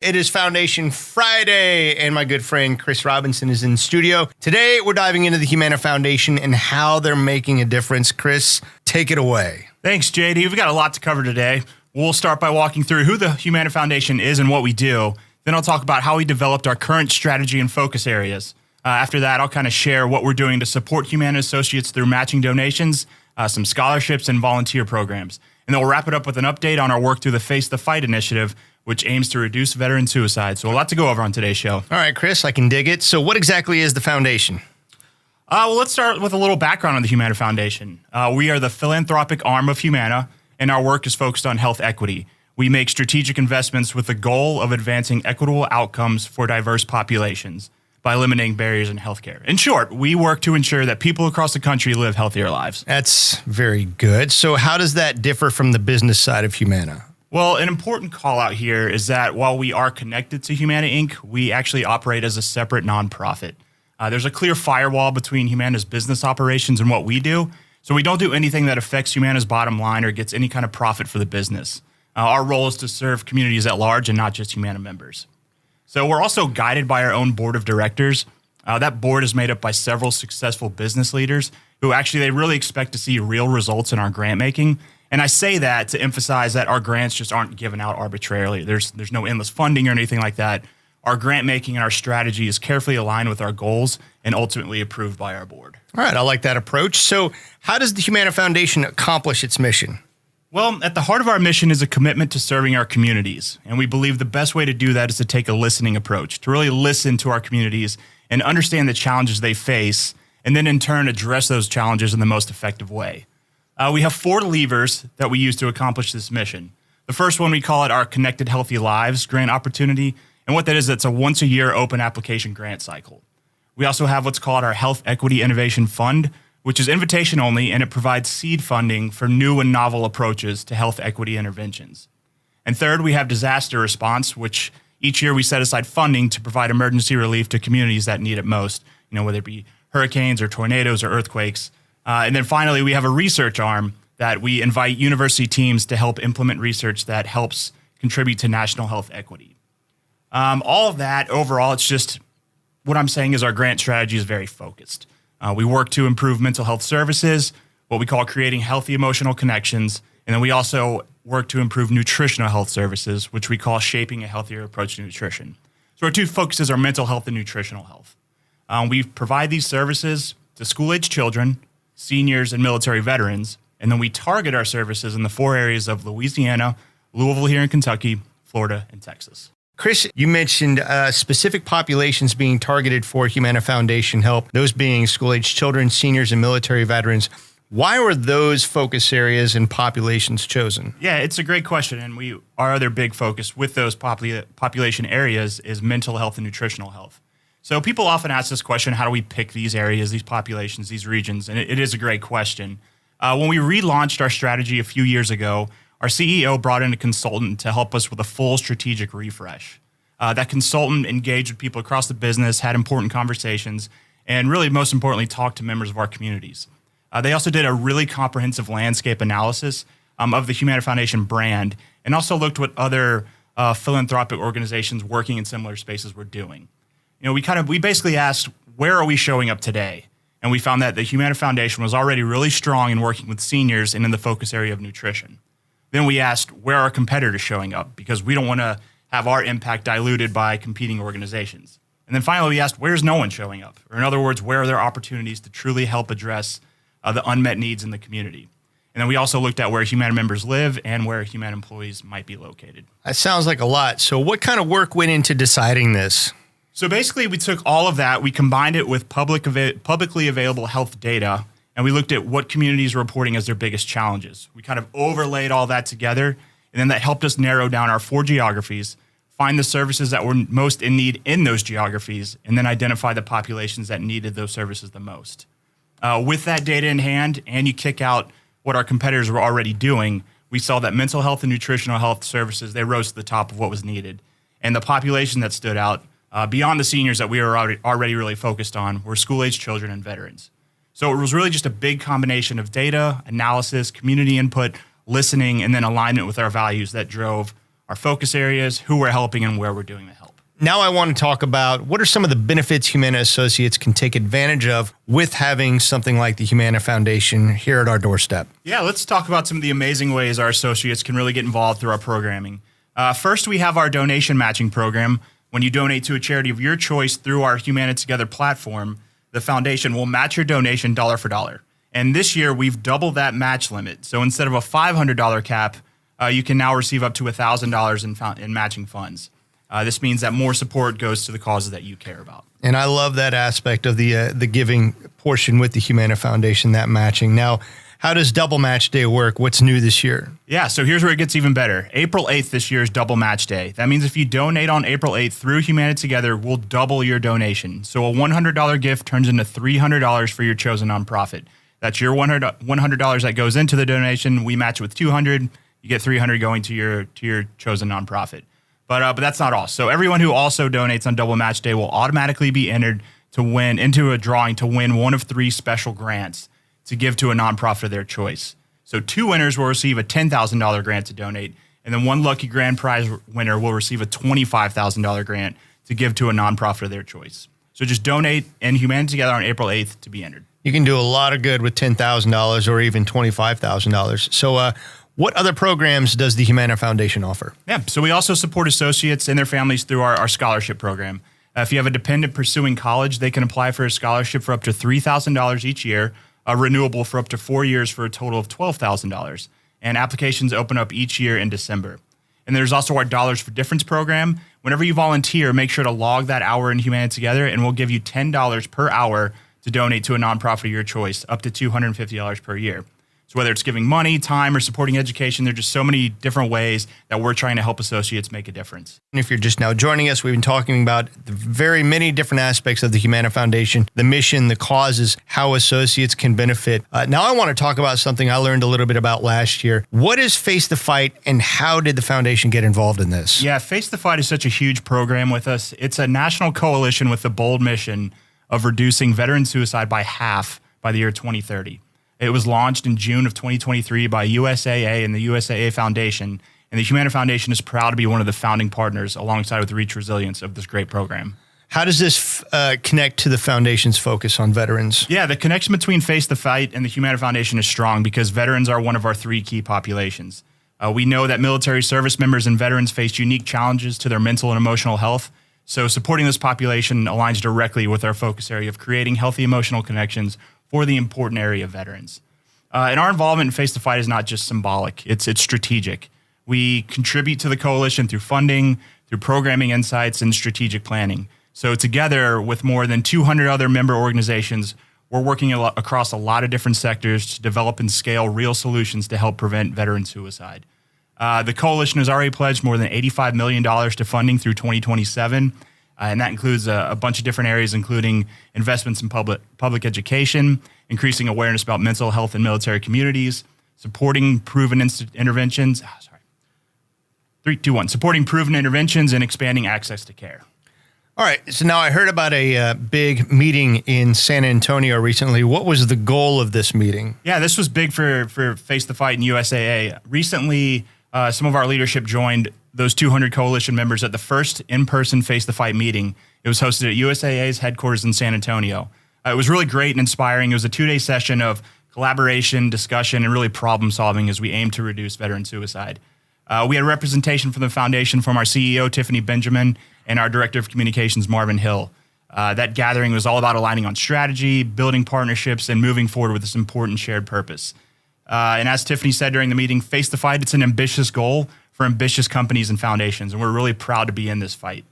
It is Foundation Friday, and my good friend Chris Robinson is in studio. Today, we're diving into the Humana Foundation and how they're making a difference. Chris, take it away. Thanks, JD. We've got a lot to cover today. We'll start by walking through who the Humana Foundation is and what we do. Then I'll talk about how we developed our current strategy and focus areas. After that, I'll kind of share what we're doing to support Humana associates through matching donations, some scholarships, and volunteer programs. And then we'll wrap it up with an update on our work through the Face the Fight initiative, which aims to reduce veteran suicide. So a lot to go over on today's show. All right, Chris, I can dig it. So what exactly is the foundation? Well, let's start with a little background on the Humana Foundation. We are the philanthropic arm of Humana, and our work is focused on health equity. We make strategic investments with the goal of advancing equitable outcomes for diverse populations by eliminating barriers in healthcare. In short, we work to ensure that people across the country live healthier lives. That's very good. So how does that differ from the business side of Humana? Well, an important call out here is that while we are connected to Humana Inc., we actually operate as a separate nonprofit. There's a clear firewall between Humana's business operations and what we do, so we don't do anything that affects Humana's bottom line or gets any kind of profit for the business. Our role is to serve communities at large and not just Humana members. So we're also guided by our own board of directors. That board is made up by several successful business leaders who actually they really expect to see real results in our grant making. And I say that to emphasize that our grants just aren't given out arbitrarily. There's no endless funding or anything like that. Our grant making and our strategy is carefully aligned with our goals and ultimately approved by our board. All right, I like that approach. So how does the Humana Foundation accomplish its mission? Well, at the heart of our mission is a commitment to serving our communities. And we believe the best way to do that is to take a listening approach, to really listen to our communities and understand the challenges they face, and then in turn address those challenges in the most effective way. We have 4 levers that we use to accomplish this mission. The first one, we call it our Connected Healthy Lives grant opportunity. And what that is, it's a once-a-year open application grant cycle. We also have what's called our Health Equity Innovation Fund, which is invitation only, and it provides seed funding for new and novel approaches to health equity interventions. And third, we have disaster response, which each year we set aside funding to provide emergency relief to communities that need it most, whether it be hurricanes or tornadoes or earthquakes. And then finally, we have a research arm that we invite university teams to help implement research that helps contribute to national health equity. All of that, overall, it's just what I'm saying is our grant strategy is very focused. We work to improve mental health services, what we call creating healthy emotional connections, and then we also work to improve nutritional health services, which we call shaping a healthier approach to nutrition. So our 2 focuses are mental health and nutritional health. We provide these services to school-age children, seniors, and military veterans, and then we target our services in the 4 areas of Louisiana, Louisville here in Kentucky, Florida, and Texas. Chris, you mentioned specific populations being targeted for Humana Foundation help, those being school-age children, seniors, and military veterans. Why were those focus areas and populations chosen? Yeah, it's a great question, and our other big focus with those population areas is mental health and nutritional health. So people often ask this question, how do we pick these areas, these populations, these regions? And it is a great question. When we relaunched our strategy a few years ago, our CEO brought in a consultant to help us with a full strategic refresh. That consultant engaged with people across the business, had important conversations, and really, most importantly, talked to members of our communities. They also did a really comprehensive landscape analysis of the Humana Foundation brand, and also looked what other philanthropic organizations working in similar spaces were doing. We basically asked, where are we showing up today? And we found that the Humana Foundation was already really strong in working with seniors and in the focus area of nutrition. Then we asked, where are competitors showing up? Because we don't want to have our impact diluted by competing organizations. And then finally, we asked, where's no one showing up? Or in other words, where are there opportunities to truly help address the unmet needs in the community? And then we also looked at where Humana members live and where Humana employees might be located. That sounds like a lot. So what kind of work went into deciding this? So basically, we took all of that, we combined it with publicly available health data, and we looked at what communities were reporting as their biggest challenges. We kind of overlaid all that together, and then that helped us narrow down our 4 geographies, find the services that were most in need in those geographies, and then identify the populations that needed those services the most. With that data in hand, and you kick out what our competitors were already doing, we saw that mental health and nutritional health services, they rose to the top of what was needed. And the population that stood out, beyond the seniors that we were already really focused on, were school-age children and veterans. So it was really just a big combination of data, analysis, community input, listening, and then alignment with our values that drove our focus areas, who we're helping, and where we're doing the help. Now I want to talk about what are some of the benefits Humana associates can take advantage of with having something like the Humana Foundation here at our doorstep. Yeah, let's talk about some of the amazing ways our associates can really get involved through our programming. First, we have our donation matching program. When you donate to a charity of your choice through our Humana Together platform, the foundation will match your donation dollar for dollar. And this year, we've doubled that match limit. So instead of a $500 cap, you can now receive up to $1,000 in matching funds. This means that more support goes to the causes that you care about. And I love that aspect of the giving portion with the Humana Foundation, that matching. Now, how does Double Match Day work? What's new this year? Yeah, so here's where it gets even better. April 8th this year is Double Match Day. That means if you donate on April 8th through Humana Together, we'll double your donation. So a $100 gift turns into $300 for your chosen nonprofit. That's your $100 that goes into the donation. We match it with $200. You get $300 going to your chosen nonprofit. But that's not all. So everyone who also donates on Double Match Day will automatically be entered to win into a drawing to win one of 3 special grants to give to a nonprofit of their choice. So 2 winners will receive a $10,000 grant to donate, and then 1 lucky grand prize winner will receive a $25,000 grant to give to a nonprofit of their choice. So just donate in Humana Together on April 8th to be entered. You can do a lot of good with $10,000 or even $25,000. So what other programs does the Humana Foundation offer? Yeah, so we also support associates and their families through our scholarship program. If you have a dependent pursuing college, they can apply for a scholarship for up to $3,000 each year, renewable for up to 4 years for a total of $12,000. And applications open up each year in December. And there's also our Dollars for Difference program. Whenever you volunteer, make sure to log that hour in Humana Together, and we'll give you $10 per hour to donate to a nonprofit of your choice, up to $250 per year. So whether it's giving money, time, or supporting education, there are just so many different ways that we're trying to help associates make a difference. And if you're just now joining us, we've been talking about the very many different aspects of the Humana Foundation, the mission, the causes, how associates can benefit. Now I want to talk about something I learned a little bit about last year. What is Face the Fight, and how did the foundation get involved in this? Yeah, Face the Fight is such a huge program with us. It's a national coalition with the bold mission of reducing veteran suicide by half by the year 2030. It was launched in June of 2023 by USAA and the USAA Foundation, and the Humana Foundation is proud to be one of the founding partners alongside with Reach Resilience of this great program. How does this connect to the foundation's focus on veterans? Yeah, the connection between Face the Fight and the Humana Foundation is strong because veterans are one of our 3 key populations. We know that military service members and veterans face unique challenges to their mental and emotional health, so supporting this population aligns directly with our focus area of creating healthy emotional connections for the important area of veterans. And our involvement in Face the Fight is not just symbolic, it's strategic. We contribute to the coalition through funding, through programming insights, and strategic planning. So together with more than 200 other member organizations, we're working across a lot of different sectors to develop and scale real solutions to help prevent veteran suicide. The coalition has already pledged more than $85 million to funding through 2027. And that includes a bunch of different areas, including investments in public education, increasing awareness about mental health in military communities, supporting proven interventions. Supporting proven interventions and expanding access to care. All right. So now I heard about a big meeting in San Antonio recently. What was the goal of this meeting? Yeah, this was big for Face the Fight and USAA. Recently, some of our leadership joined those 200 coalition members at the first in-person Face the Fight meeting. It was hosted at USAA's headquarters in San Antonio. It was really great and inspiring. It was a 2-day session of collaboration, discussion, and really problem solving as we aim to reduce veteran suicide. We had representation from the foundation from our CEO, Tiffany Benjamin, and our Director of Communications, Marvin Hill. That gathering was all about aligning on strategy, building partnerships, and moving forward with this important shared purpose. And as Tiffany said during the meeting, Face the Fight, it's an ambitious goal for ambitious companies and foundations, and we're really proud to be in this fight.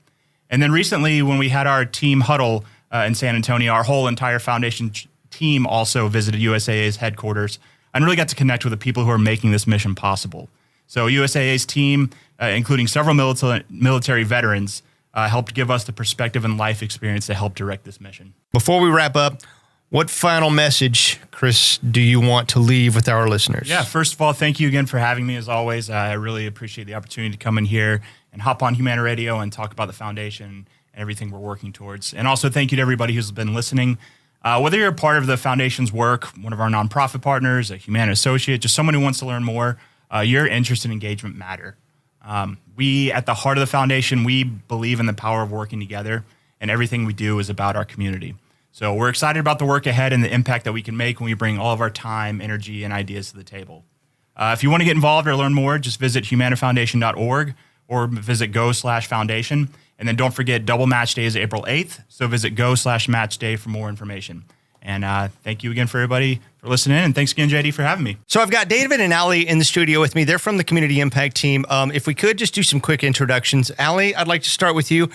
And then recently, when we had our team huddle in San Antonio, our whole entire foundation team also visited USAA's headquarters and really got to connect with the people who are making this mission possible. So USAA's team, including several military veterans, helped give us the perspective and life experience to help direct this mission. Before we wrap up, what final message, Chris, do you want to leave with our listeners? Yeah, first of all, thank you again for having me as always. I really appreciate the opportunity to come in here and hop on Humana Radio and talk about the foundation and everything we're working towards. And also thank you to everybody who's been listening. Whether you're a part of the foundation's work, one of our nonprofit partners, a Humana associate, just someone who wants to learn more, your interest and engagement matter. We, at the heart of the foundation, we believe in the power of working together, and everything we do is about our community. So we're excited about the work ahead and the impact that we can make when we bring all of our time, energy, and ideas to the table. If you want to get involved or learn more, just visit humanafoundation.org or visit go/foundation. And then don't forget, double match day is April 8th. So visit go/match day for more information. And thank you again for everybody for listening. And thanks again, JD, for having me. So I've got David and Allie in the studio with me. They're from the Community Impact team. If we could just do some quick introductions. Allie, I'd like to start with you.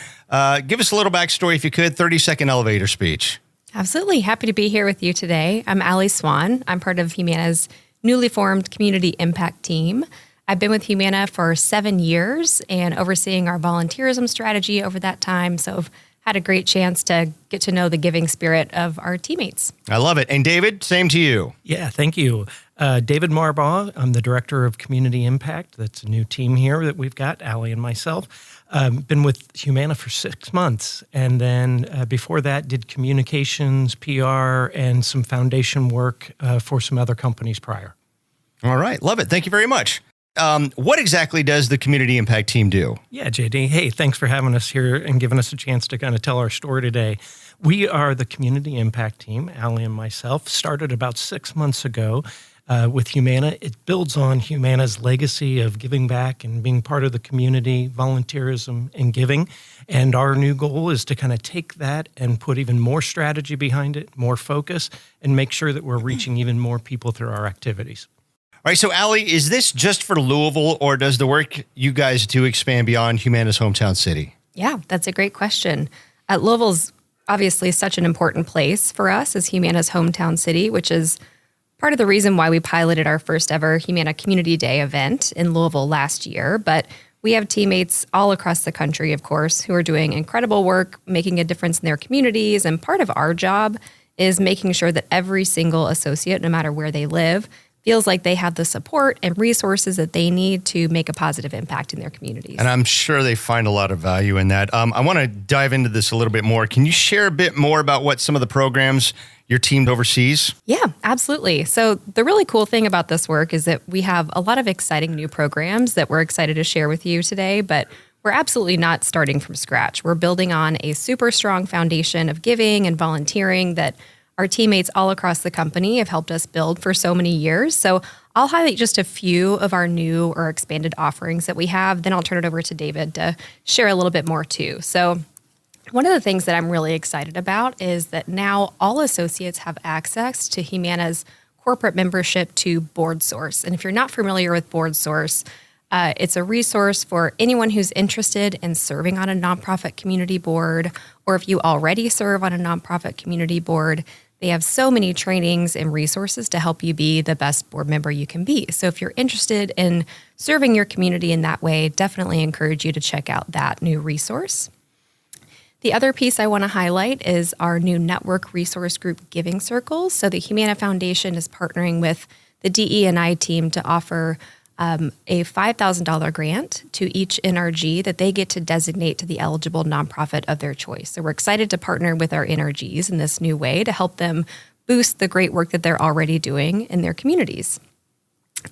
Give us a little backstory, if you could, 30-second elevator speech. Absolutely. Happy to be here with you today. I'm Swann. I'm part of Humana's newly formed Community Impact team. I've been with Humana for 7 years and overseeing our volunteerism strategy over that time. So I've had a great chance to get to know the giving spirit of our teammates. I love it. And David, same to you. Yeah, thank you. David Marbaugh, I'm the Director of Community Impact. That's a new team here that we've got, Allie and myself. Been with Humana for 6 months, and then before that did communications, PR, and some foundation work for some other companies prior. All right. Love it. Thank you very much. What exactly does the Community Impact team do? Yeah, JD. Hey, thanks for having us here and giving us a chance to kind of tell our story today. We are the Community Impact team. Allie and myself started about 6 months ago with Humana. It builds on Humana's legacy of giving back and being part of the community, volunteerism, and giving. And our new goal is to kind of take that and put even more strategy behind it, more focus, and make sure that we're reaching even more people through our activities. All right, so Allie, is this just for Louisville, or does the work you guys do expand beyond Humana's hometown city? Yeah, that's a great question. Louisville's obviously such an important place for us as Humana's hometown city, which is part of the reason why we piloted our first ever Humana Community Day event in Louisville last year. But we have teammates all across the country, of course, who are doing incredible work, making a difference in their communities. And part of our job is making sure that every single associate, no matter where they live, feels like they have the support and resources that they need to make a positive impact in their communities. And I'm sure they find a lot of value in that. I want to dive into this a little bit more. Can you share a bit more about what some of the programs your team oversees? Yeah, absolutely. So the really cool thing about this work is that we have a lot of exciting new programs that we're excited to share with you today, but we're absolutely not starting from scratch. We're building on a super strong foundation of giving and volunteering that our teammates all across the company have helped us build for so many years. So I'll highlight just a few of our new or expanded offerings that we have. Then I'll turn it over to David to share a little bit more too. So one of the things that I'm really excited about is that now all associates have access to Humana's corporate membership to BoardSource. And if you're not familiar with BoardSource, it's a resource for anyone who's interested in serving on a nonprofit community board, or if you already serve on a nonprofit community board. They have so many trainings and resources to help you be the best board member you can be. So if you're interested in serving your community in that way, definitely encourage you to check out that new resource. The other piece I want to highlight is our new network resource group giving circles. So the Humana Foundation is partnering with the DE&I team to offer a $5,000 grant to each NRG that they get to designate to the eligible nonprofit of their choice. So we're excited to partner with our NRGs in this new way to help them boost the great work that they're already doing in their communities.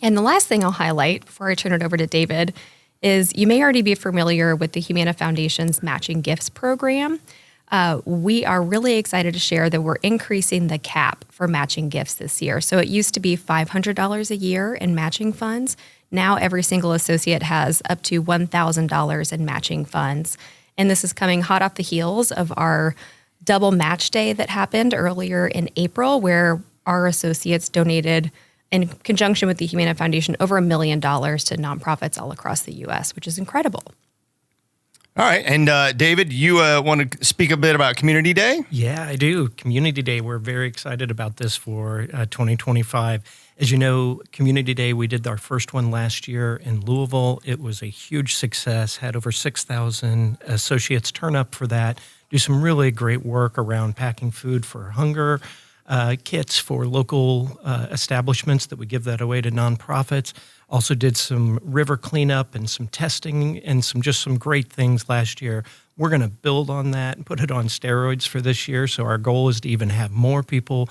And the last thing I'll highlight before I turn it over to David is you may already be familiar with the Humana Foundation's Matching Gifts program. We are really excited to share that we're increasing the cap for matching gifts this year. So it used to be $500 a year in matching funds. Now every single associate has up to $1,000 in matching funds. And this is coming hot off the heels of our double match day that happened earlier in April, where our associates donated, in conjunction with the Humana Foundation, over $1 million to nonprofits all across the U.S., which is incredible. All right. And David, you want to speak a bit about Community Day? Yeah, I do. Community Day, we're very excited about this for 2025. As you know, Community Day, we did our first one last year in Louisville. It was a huge success, had over 6,000 associates turn up for that, do some really great work around packing food for hunger, kits for local establishments that we give that away to nonprofits. Also did some river cleanup and some testing and some great things last year. We're going to build on that and put it on steroids for this year. So our goal is to even have more people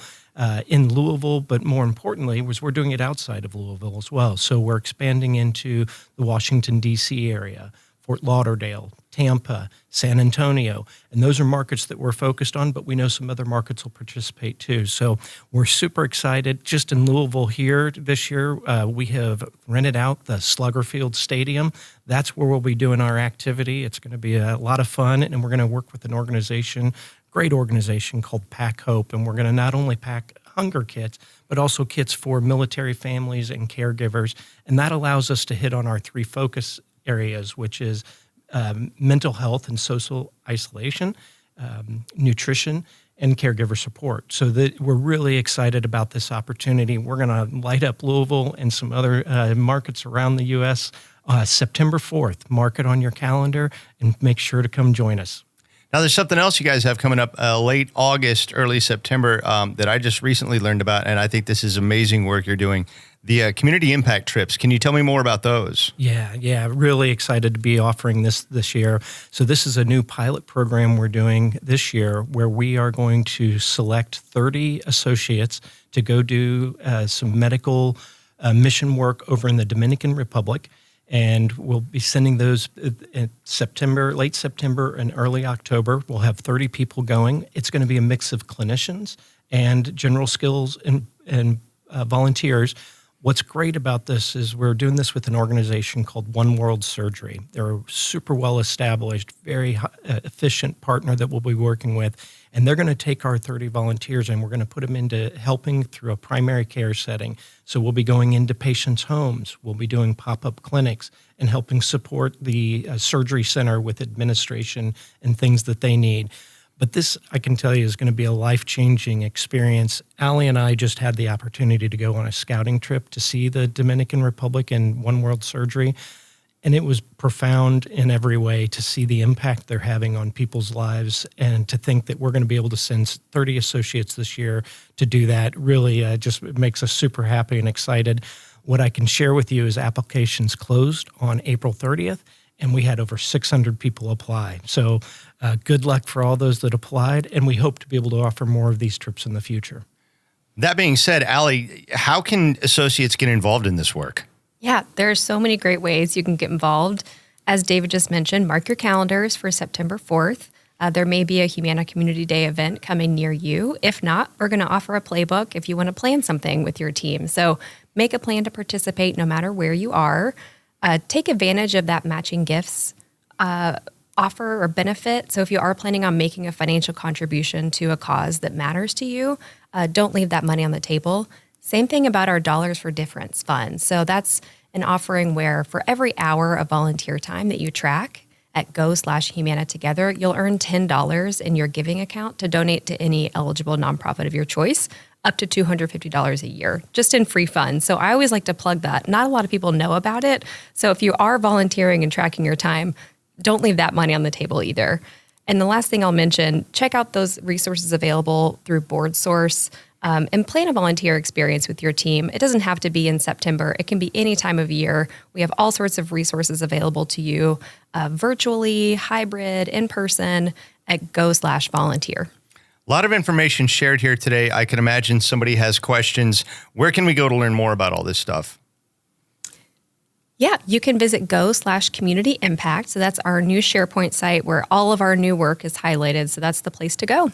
in Louisville, but more importantly, we're doing it outside of Louisville as well. So we're expanding into the Washington, D.C. area, Fort Lauderdale, Tampa, San Antonio, and those are markets that we're focused on, but we know some other markets will participate too. So we're super excited. Just in Louisville here this year, we have rented out the Sluggerfield Stadium. That's where we'll be doing our activity. It's going to be a lot of fun, and we're going to work with an organization, great organization called Pack Hope, and we're going to not only pack hunger kits, but also kits for military families and caregivers, and that allows us to hit on our 3 focus areas, which is mental health and social isolation, nutrition, and caregiver support. So that we're really excited about this opportunity. We're going to light up Louisville and some other markets around the U.S. September 4th. Mark it on your calendar and make sure to come join us. Now, there's something else you guys have coming up late August, early September that I just recently learned about, and I think this is amazing work you're doing. The community impact trips. Can you tell me more about those? Yeah. Really excited to be offering this year. So this is a new pilot program we're doing this year where we are going to select 30 associates to go do some medical mission work over in the Dominican Republic. And we'll be sending those in September, late September and early October. We'll have 30 people going. It's going to be a mix of clinicians and general skills and volunteers. What's great about this is we're doing this with an organization called One World Surgery. They're a super well-established, very efficient partner that we'll be working with. And they're going to take our 30 volunteers and we're going to put them into helping through a primary care setting. So we'll be going into patients' homes. We'll be doing pop-up clinics and helping support the surgery center with administration and things that they need. But this, I can tell you, is going to be a life-changing experience. Allie and I just had the opportunity to go on a scouting trip to see the Dominican Republic and One World Surgery. And it was profound in every way to see the impact they're having on people's lives, and to think that we're going to be able to send 30 associates this year to do that really just makes us super happy and excited. What I can share with you is applications closed on April 30th, and we had over 600 people apply. So good luck for all those that applied, and we hope to be able to offer more of these trips in the future. That being said, Allie, how can associates get involved in this work? Yeah, there are so many great ways you can get involved. As David just mentioned, mark your calendars for September 4th. There may be a Humana Community Day event coming near you. If not, we're going to offer a playbook if you want to plan something with your team. So make a plan to participate no matter where you are. Take advantage of that matching gifts offer or benefit. So if you are planning on making a financial contribution to a cause that matters to you, don't leave that money on the table. Same thing about our Dollars for Difference fund. So that's an offering where for every hour of volunteer time that you track at go/Humana Together, you'll earn $10 in your giving account to donate to any eligible nonprofit of your choice, up to $250 a year, just in free funds. So I always like to plug that. Not a lot of people know about it. So if you are volunteering and tracking your time, don't leave that money on the table either. And the last thing I'll mention, check out those resources available through BoardSource. And plan a volunteer experience with your team. It doesn't have to be in September. It can be any time of year. We have all sorts of resources available to you, virtually, hybrid, in person, at go/volunteer. A lot of information shared here today. I can imagine somebody has questions. Where can we go to learn more about all this stuff? Yeah, you can visit go/community impact. So that's our new SharePoint site where all of our new work is highlighted. So that's the place to go.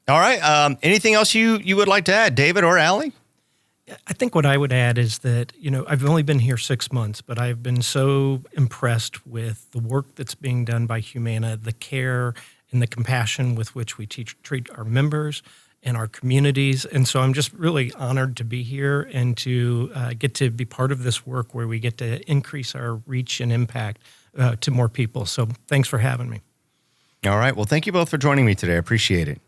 All right. Anything else you would like to add, David or Allie? I think what I would add is that, I've only been here 6 months, but I've been so impressed with the work that's being done by Humana, the care and the compassion with which we treat our members and our communities. And so I'm just really honored to be here and to get to be part of this work where we get to increase our reach and impact to more people. So thanks for having me. All right. Well, thank you both for joining me today. I appreciate it.